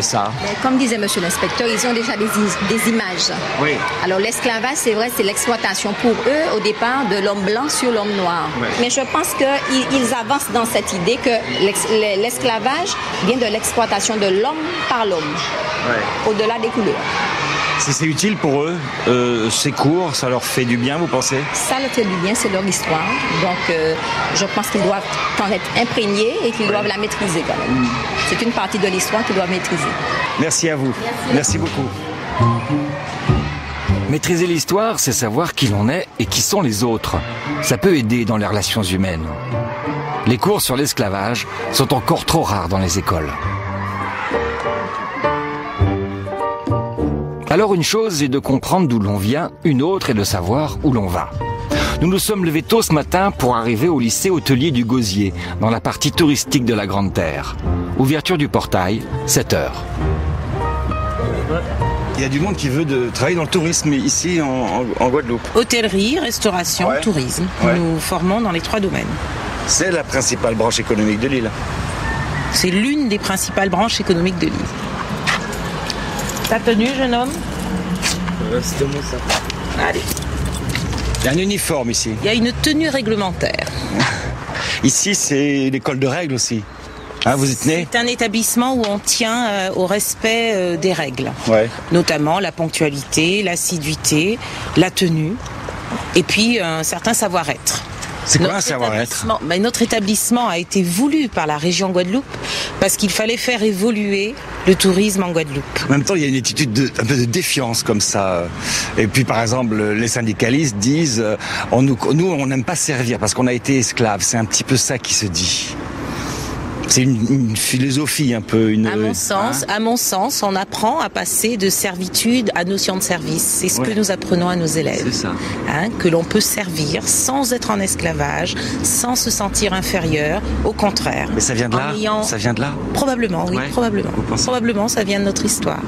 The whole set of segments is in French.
ça. Comme disait monsieur l'inspecteur, ils ont déjà des images. Oui. Alors l'esclavage, c'est vrai, c'est l'exploitation pour eux au départ de l'homme blanc sur l'homme noir. Oui. Mais je pense qu'ils avancent dans cette idée que l'esclavage vient de l'exploitation de l'homme par l'homme, au-delà des couleurs. Si c'est utile pour eux, ces cours, ça leur fait du bien, vous pensez? Ça leur fait du bien, c'est leur histoire. Donc je pense qu'ils doivent en être imprégnés et qu'ils doivent la maîtriser quand même. C'est une partie de l'histoire qu'ils doivent maîtriser. Merci à vous. Merci beaucoup. Maîtriser l'histoire, c'est savoir qui l'on est et qui sont les autres. Ça peut aider dans les relations humaines. Les cours sur l'esclavage sont encore trop rares dans les écoles. Alors une chose est de comprendre d'où l'on vient, une autre est de savoir où l'on va. Nous nous sommes levés tôt ce matin pour arriver au lycée hôtelier du Gosier, dans la partie touristique de la Grande Terre. Ouverture du portail, 7h. Il y a du monde qui veut travailler dans le tourisme ici en Guadeloupe. Hôtellerie, restauration, tourisme. Nous formons dans les 3 domaines. C'est la principale branche économique de l'île. C'est l'une des principales branches économiques de l'île. Ta tenue, jeune homme? C'est de mon sac. Allez. Il y a un uniforme ici. Il y a une tenue réglementaire. Ici, c'est l'école de règles aussi. Hein, vous y tenez? C'est un établissement où on tient au respect des règles. Notamment la ponctualité, l'assiduité, la tenue et puis un certain savoir-être. C'est quoi un savoir-être? Notre établissement a été voulu par la région Guadeloupe parce qu'il fallait faire évoluer le tourisme en Guadeloupe. En même temps, il y a une attitude un peu de défiance comme ça. Et puis, par exemple, les syndicalistes disent nous, on n'aime pas servir parce qu'on a été esclaves. C'est un petit peu ça qui se dit. C'est une philosophie un peu. À mon sens, on apprend à passer de servitude à notion de service. C'est ce que nous apprenons à nos élèves. C'est ça. Que l'on peut servir sans être en esclavage, sans se sentir inférieur. Au contraire. Mais ça vient de là? Ça vient de là? Probablement, oui, probablement. Probablement, ça vient de notre histoire.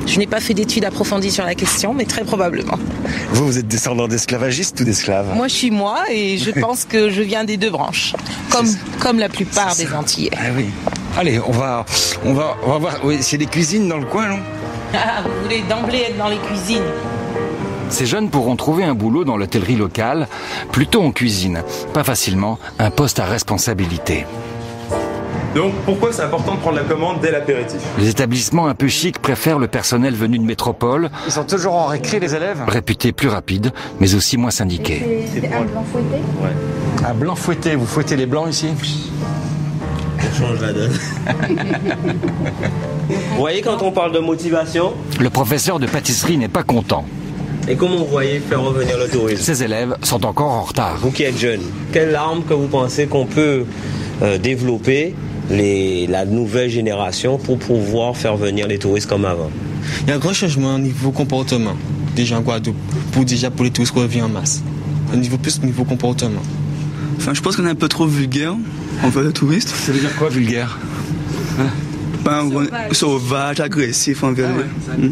Je n'ai pas fait d'études approfondies sur la question, mais très probablement. Vous êtes descendant d'esclavagistes ou d'esclaves? Moi, je suis moi et je pense que je viens des 2 branches, comme la plupart des Antillais. Ah oui. Allez, on va voir. Oui, c'est des cuisines dans le coin, non? Vous voulez d'emblée être dans les cuisines? Ces jeunes pourront trouver un boulot dans l'hôtellerie locale, plutôt en cuisine. Pas facilement, un poste à responsabilité. Donc pourquoi c'est important de prendre la commande dès l'apéritif? Les établissements un peu chics préfèrent le personnel venu de métropole. Ils sont toujours en récré, les élèves? Réputés plus rapides, mais aussi moins syndiqués. C'est un blanc fouetté? Un blanc fouetté, vous fouettez les blancs ici? On change la donne. Vous voyez, quand on parle de motivation, Le professeur de pâtisserie n'est pas content. et comment vous voyez faire revenir le tourisme? Ses élèves sont encore en retard. Vous qui êtes jeune, quelle arme que vous pensez qu'on peut développer la nouvelle génération pour pouvoir faire venir les touristes comme avant? Il y a un grand changement au niveau comportement déjà en Guadeloupe, pour les touristes qui reviennent en masse. Au niveau comportement. Enfin, je pense qu'on est un peu trop vulgaire envers les touristes. Ça veut dire quoi, vulgaire? Sauvage, agressif envers les...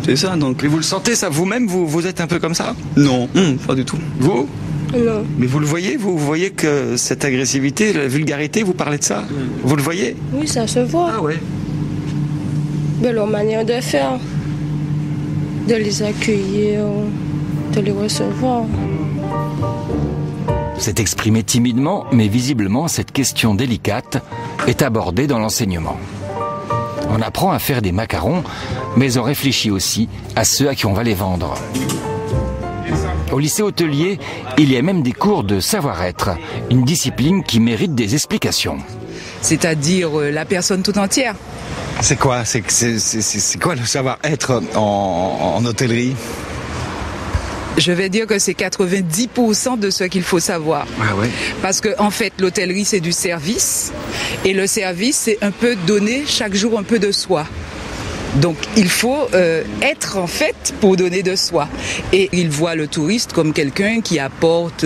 C'est ça, donc. Mais vous le sentez, ça, vous-même, vous êtes un peu comme ça? Non, pas du tout. Vous? Non. Mais vous le voyez, vous voyez que cette agressivité, la vulgarité, vous parlez de ça? Vous le voyez? Oui, ça se voit. Ah ouais. De leur manière de faire, de les accueillir, de les recevoir. C'est exprimé timidement, mais visiblement, cette question délicate est abordée dans l'enseignement. On apprend à faire des macarons, mais on réfléchit aussi à ceux à qui on va les vendre. Au lycée hôtelier, il y a même des cours de savoir-être, une discipline qui mérite des explications. C'est-à-dire la personne tout entière. C'est quoi? C'est quoi le savoir-être en hôtellerie? Je vais dire que c'est 90% de ce qu'il faut savoir. Ah ouais. Parce que en fait, l'hôtellerie, c'est du service. Et le service, c'est un peu donner chaque jour un peu de soi. Donc il faut être en fait pour donner de soi. Et il voit le touriste comme quelqu'un qui apporte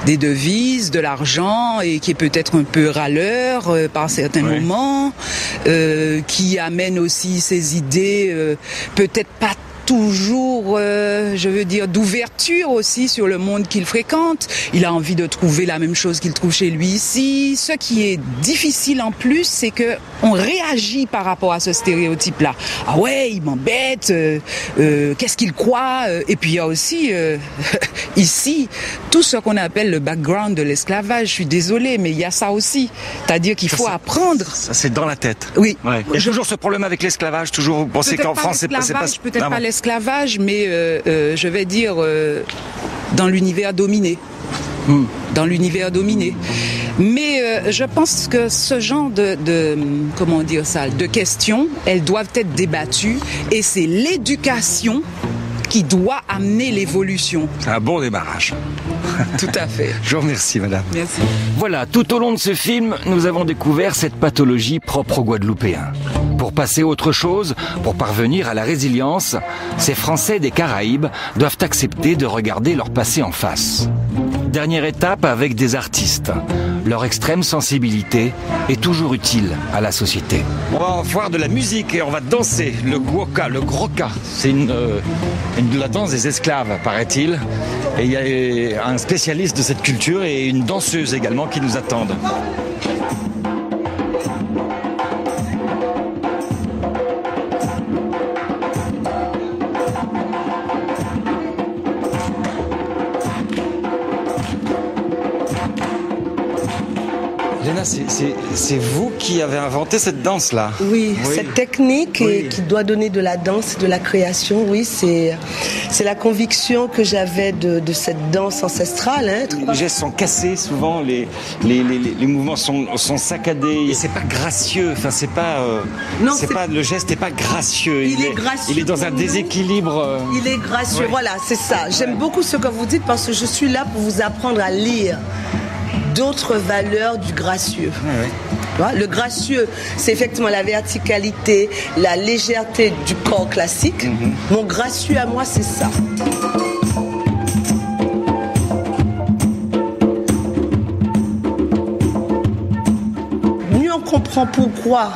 des devises, de l'argent et qui est peut-être un peu râleur par certains moments, qui amène aussi ses idées peut-être pas toujours, je veux dire, d'ouverture aussi sur le monde qu'il fréquente. Il a envie de trouver la même chose qu'il trouve chez lui ici. Ce qui est difficile en plus, c'est que on réagit par rapport à ce stéréotype-là. Ah ouais, il m'embête, qu'est-ce qu'il croit? Et puis il y a aussi, ici, tout ce qu'on appelle le background de l'esclavage. Je suis désolée, mais il y a ça aussi. C'est-à-dire qu'il faut apprendre. Ça, c'est dans la tête. Oui. Ouais. Il y a toujours ce problème avec l'esclavage, toujours. Vous pensez qu'en France, c'est pas... Peut-être pas l'esclavage, mais je vais dire dans l'univers dominé. Dans l'univers dominé. Mais je pense que ce genre de questions, elles doivent être débattues, et c'est l'éducation qui doit amener l'évolution. C'est un bon démarrage. Tout à fait. Je vous remercie, madame. Merci. Voilà, tout au long de ce film, nous avons découvert cette pathologie propre aux Guadeloupéens. Pour passer à autre chose, pour parvenir à la résilience, ces Français des Caraïbes doivent accepter de regarder leur passé en face. Dernière étape avec des artistes. Leur extrême sensibilité est toujours utile à la société. On va voir de la musique et on va danser le guoka, le groka. C'est la danse des esclaves, paraît-il. Et il y a un spécialiste de cette culture et une danseuse également qui nous attendent. Léna, c'est vous qui avez inventé cette danse-là? Oui, cette technique qui doit donner de la danse, de la création, oui, c'est la conviction que j'avais de cette danse ancestrale. Les gestes sont cassés souvent, les mouvements sont saccadés, et c'est pas gracieux, enfin c'est pas... le geste n'est pas gracieux, il est gracieux. Il est dans un déséquilibre... Il est gracieux, voilà, c'est ça. J'aime beaucoup ce que vous dites parce que je suis là pour vous apprendre à lire d'autres valeurs du gracieux. Le gracieux, c'est effectivement la verticalité, la légèreté du corps classique. Mon gracieux à moi, c'est ça. Mieux on comprend pourquoi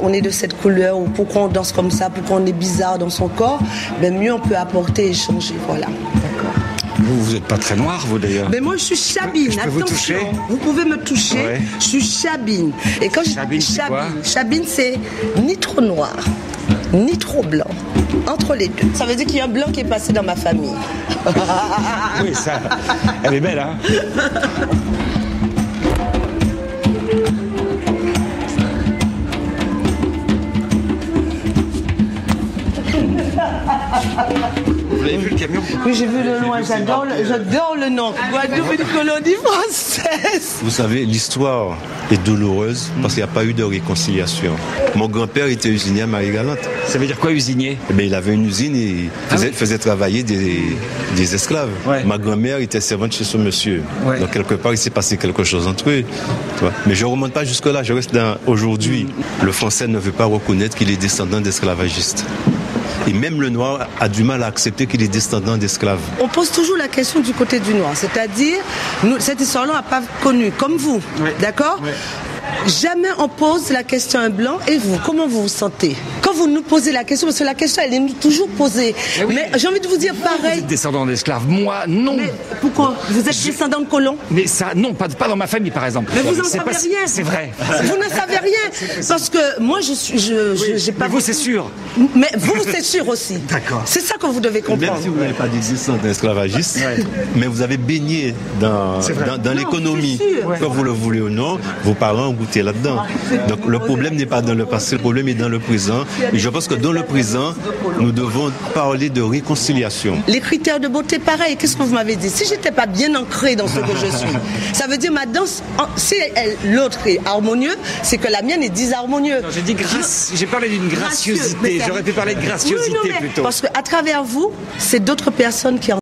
on est de cette couleur, ou pourquoi on danse comme ça, pourquoi on est bizarre dans son corps, mieux on peut apporter et changer. Voilà. Vous n'êtes pas très noir, vous d'ailleurs. Mais moi, je suis chabine. Je peux vous toucher? Vous pouvez me toucher. Ouais. Je suis chabine. Et quand chabine, c'est ni trop noir, ni trop blanc. Entre les deux. Ça veut dire qu'il y a un blanc qui est passé dans ma famille. Oui, ça. Elle est belle, hein? Vous avez vu le camion? Oui, j'ai vu le nom, j'adore le nom. Guadeloupe, une colonie française. Vous savez, l'histoire est douloureuse parce qu'il n'y a pas eu de réconciliation. Mon grand-père était usinier à Marie-Galante. Ça veut dire quoi, usinier? Il avait une usine et faisait travailler des esclaves. Ouais. Ma grand-mère était servante chez ce monsieur. Ouais. Donc quelque part, il s'est passé quelque chose entre eux. Mais je ne remonte pas jusque-là, je reste dans aujourd'hui. Le Français ne veut pas reconnaître qu'il est descendant d'esclavagistes. Et même le noir a du mal à accepter qu'il est descendant d'esclaves. On pose toujours la question du côté du noir, c'est-à-dire, cette histoire-là n'a pas connu, comme vous, d'accord? Jamais on pose la question à un blanc. Et vous, comment vous vous sentez quand vous nous posez la question? Parce que la question, elle est toujours posée. Mais j'ai envie de vous dire pareil. Vous êtes descendant d'esclaves, moi, non. Mais pourquoi? Vous êtes descendant de colons? Mais ça, non, pas dans ma famille, par exemple. Mais vous n'en savez rien. C'est vrai. Vous ne savez rien. Parce que moi, j'ai pas... Mais vous, c'est sûr. Mais vous, c'est sûr aussi. D'accord. C'est ça que vous devez comprendre. Même si vous n'avez pas d'existence d'esclavagistes, mais vous avez baigné dans l'économie. Que vous le voulez ou non, vos parents ont goûté là-dedans. Donc le problème n'est pas dans le passé, le problème est dans le présent. Et je pense que dans le présent, nous devons parler de réconciliation. Les critères de beauté, pareil. Qu'est-ce que vous m'avez dit? Si j'étais pas bien ancrée dans ce que je suis, ça veut dire ma danse, si l'autre est harmonieux, c'est que la mienne est disharmonieuse. J'ai dit j'ai parlé d'une graciosité. J'aurais pu parler de graciosité plutôt. Parce qu'à travers vous, c'est d'autres personnes qui